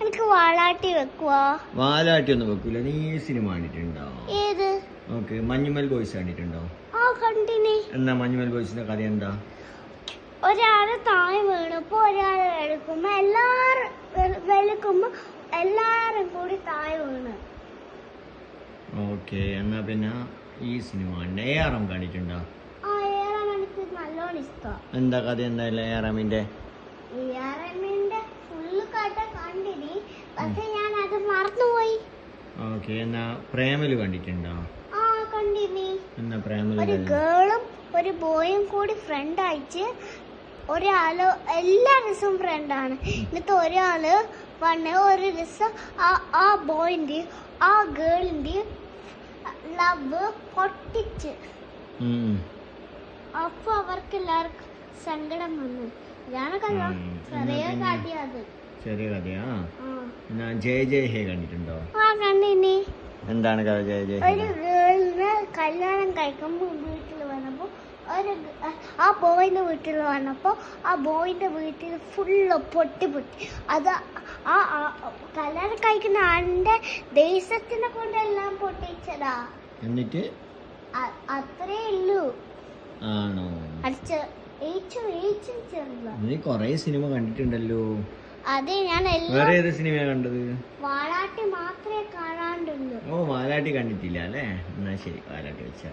എനിക്ക് വാലാട്ടി വെക്കുവാ. വാലാട്ടി ഒന്നും വെക്കൂല. നീ സിനിമ കണ്ടിട്ടുണ്ടോ? ഏത്? ഓക്കെ, മഞ്ഞുമൽ ബോയ്സ് കണ്ടിട്ടുണ്ടോ? ആ കണ്ടിനി. എന്നാ മഞ്ഞുമൽ ബോയ്സിന്റെ കഥ എന്താ? ഒരാള് താഴെ വീണപ്പോ ഒരാള് വെളുക്കുമ്പോ എല്ലാരും വെളുക്കുമ്പോ എല്ലാരും കൂടി താഴെ വീണ്. ഓക്കെ, എന്നാ പിന്നെ ഈ സിനിമ ARM കണ്ടിട്ടുണ്ടോ? ആ ARM എനിക്ക് നല്ലോണം ഇഷ്ടം. എന്താ കഥ? എന്താ ARMന്റെ? ARMന്റെ ഫുള്ള് കഥ കണ്ടിനി, പക്ഷെ ഞാൻ അത് മറന്നുപോയി. ഓക്കെ, എന്നാ പ്രേമല് കണ്ടിട്ടുണ്ടോ? ആ കണ്ടിനി. എന്നാ പ്രേമല്? ഒരു ഗേളും ഒരു ബോയും കൂടി ഫ്രണ്ട് ആയിട്ട് ഒരാള് എല്ലാ ദിവസവും ഫ്രണ്ടാണ്. എന്നിട്ട് ഒരാള് ഒരു ദിവസം ആ ബോയിന്റെ ആ ഗേളിന്റെ ലവ് പൊട്ടിച്ച്. അപ്പൊ അവർക്ക് എല്ലാവർക്കും സങ്കടം വന്നു. ചെറിയ കഥയാ. ജയ ജയ ഹേ കണ്ടിട്ടുണ്ടോ? ആ കണ്ടിനി. എന്താണ് കഥ? ജയ ജയ ഒരു ഗേളിന് കല്യാണം കഴിക്കുമ്പോ വീട്ടിൽ വന്നപ്പോ ആ ബോയിന്റെ വീട്ടിൽ വന്നപ്പോ ആ ബോയിന്റെ വീട്ടിൽ ഫുള്ള് പൊട്ടി. അത് ആ കല്യാണം കഴിക്കുന്ന ആളിന്റെ ദേശത്തിനെ കൊണ്ടെല്ലാം പൊട്ടിച്ചതാ. എന്നിട്ട് അത്രേ ഉള്ളൂ. ആണോ? ചെറുതാ. നീ കൊറേ സിനിമ കണ്ടിട്ടുണ്ടല്ലോ. അതെ, ഞാൻ വേറെ ഏത് സിനിമ കണ്ടത്? വാലാട്ടി മാത്രമേ കാണാണ്ടുള്ളൂ. ഓ, വാലാട്ടി കണ്ടിട്ടില്ല അല്ലേ? എന്നാ ശരി, വാലാട്ടി വെച്ചാ.